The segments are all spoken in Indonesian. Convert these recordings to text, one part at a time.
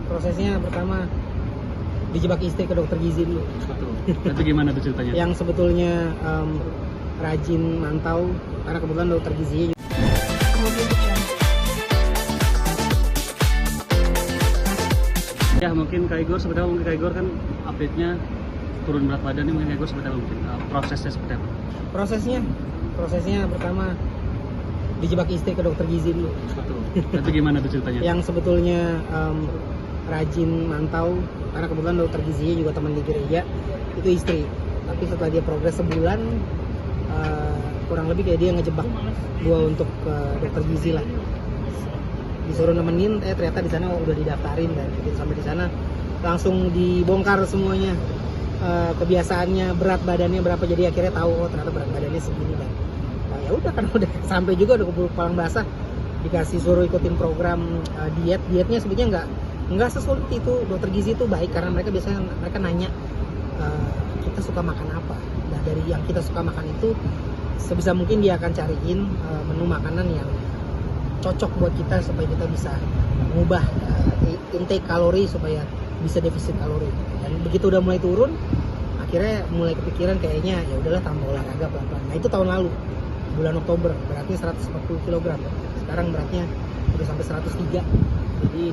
Prosesnya pertama dijebak istri ke dokter gizi dulu. Betul. Tapi gimana tuh ceritanya? Yang sebetulnya rajin mantau karena kebetulan dokter gizinya juga. Ya mungkin Kak Igor seperti apa? Mungkin Kak Igor kan update-nya turun berat badan nih, mungkin Kak Igor seperti apa? Mungkin prosesnya seperti apa? Prosesnya pertama dijebak istri ke dokter gizi dulu. Betul. Tapi gimana tuh ceritanya? Yang sebetulnya rajin mantau karena kebetulan dokter gizinya juga teman di gereja, itu istri. Tapi setelah dia progres sebulan, kurang lebih kayak dia ngejebak gua untuk dokter gizi lah. Disuruh nemenin, ternyata di sana udah didaftarin, dan begitu sampai di sana langsung dibongkar semuanya, kebiasaannya, berat badannya berapa, jadi akhirnya tahu oh ternyata berat badannya segini. Dan ya udah, kan udah sampai juga udah keburu palang basah, dikasih suruh ikutin program dietnya sebetulnya nggak sesulit itu. Dokter gizi itu baik karena mereka biasanya nanya kita suka makan apa. Nah dari yang kita suka makan itu sebisa mungkin dia akan cariin menu makanan yang cocok buat kita supaya kita bisa mengubah intake kalori supaya bisa defisit kalori. Dan begitu udah mulai turun, akhirnya mulai kepikiran kayaknya ya udahlah tambah olahraga pelan-pelan. Nah itu tahun lalu bulan Oktober, beratnya 140 kg. Sekarang beratnya udah sampai 103, jadi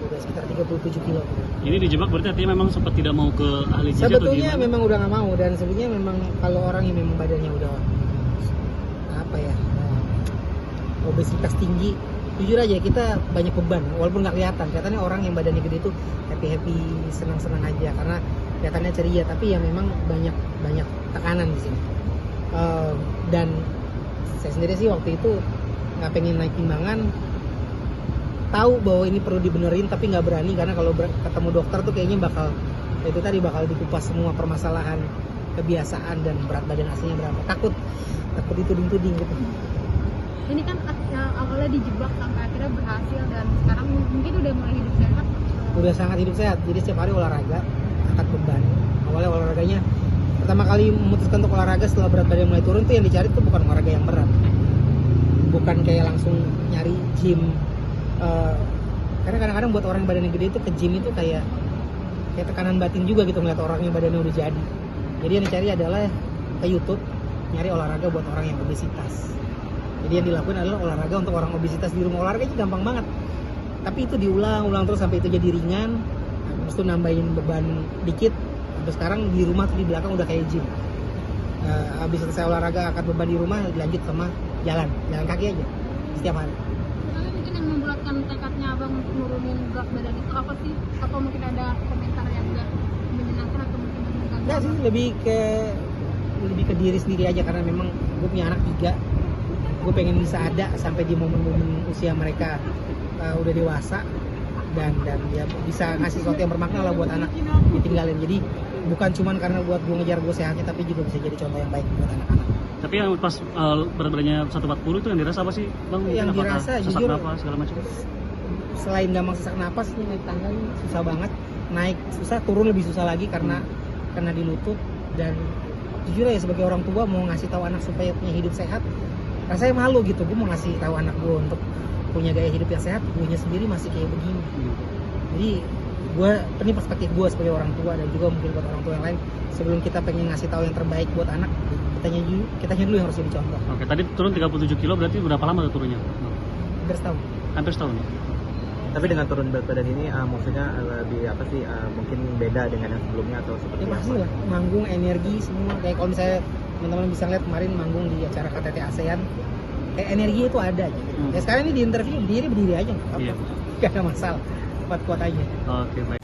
udah sekitar 37 kilo. Ini dijebak berarti artinya memang sempat tidak mau ke ahli gizi atau Sebetulnya gimana? memang udah nggak mau, dan sebetulnya memang kalau orang yang memang badannya udah obesitas tinggi, jujur aja kita banyak beban, walaupun nggak kelihatannya orang yang badannya gede itu happy senang aja karena kelihatannya ceria, tapi ya memang banyak tekanan di sini. Dan saya sendiri sih waktu itu nggak pengen naik timbangan, tahu bahwa ini perlu dibenerin tapi nggak berani karena kalau ketemu dokter tuh kayaknya bakal dikupas semua permasalahan kebiasaan dan berat badan aslinya berapa, takut dituding gitu. Ini kan awalnya dijebak sampai akhirnya berhasil, dan sekarang mungkin udah mulai hidup sehat. Udah sangat hidup sehat, jadi setiap hari olahraga, angkat beban. Awalnya olahraganya pertama kali memutuskan untuk olahraga setelah berat badan mulai turun tuh yang dicari tuh bukan olahraga yang berat, bukan kayak langsung nyari gym. Karena kadang-kadang buat orang yang badannya gede itu ke gym itu kayak tekanan batin juga gitu, ngeliat orang yang badannya udah jadi. Jadi yang dicari adalah ke YouTube nyari olahraga buat orang yang obesitas. Jadi yang dilakukan adalah olahraga untuk orang obesitas di rumah. Olahraga itu gampang banget, tapi itu diulang terus sampai itu jadi ringan. Habis itu nambahin beban dikit. Sampai sekarang di rumah tuh di belakang udah kayak gym. Habis selesai olahraga angkat beban di rumah, dilanjut sama jalan kaki aja setiap hari. Tapi mungkin yang membulatkan tekadnya abang untuk nurunin berat badan itu apa sih? Atau mungkin ada komentar yang gak menyenangkan atau mungkin mengganggu? Nggak sih, lebih ke diri sendiri aja, karena memang gue punya anak 3. Gue pengen bisa ada sampai di momen-momen usia mereka udah dewasa, dan ya bisa ngasih sesuatu yang bermakna lah buat anak ditinggalin. Jadi bukan cuman karena buat gue ngejar gue sehatnya, tapi juga bisa jadi contoh yang baik buat anak-anak. Tapi yang pas berat badannya 140 itu yang dirasa apa sih Bang? Yang dirasa sesak jujur napas segala macam. Selain gampang sesak napas, naik tangga ini susah banget. Naik susah, turun lebih susah lagi karena kena di lutut. Dan jujur ya sebagai orang tua mau ngasih tahu anak supaya punya hidup sehat, rasanya malu gitu. Gue mau ngasih tahu anak gue untuk punya gaya hidup yang sehat, gue sendiri masih kayak begini. Jadi ini perspektif gue sebagai orang tua, dan juga mungkin buat orang tua yang lain, sebelum kita pengen ngasih tahu yang terbaik buat anak, kitanya dulu yang harus jadi contoh. Oke, tadi turun 37 kilo berarti berapa lama tuh turunnya? Hampir setahun. Hampir setahun. Tapi dengan turun berat badan ini maksudnya lebih apa sih, mungkin beda dengan yang sebelumnya atau seperti Ya pasti apa? lah, manggung, energi, semua. Kayak kalau misalnya teman-teman bisa lihat kemarin manggung di acara KTT ASEAN, kayak energi itu ada aja. Ya sekarang ini di interview berdiri aja nggak apa-apa. Iya. Gak ada masalah, kuat-kuat aja. Oke, baik.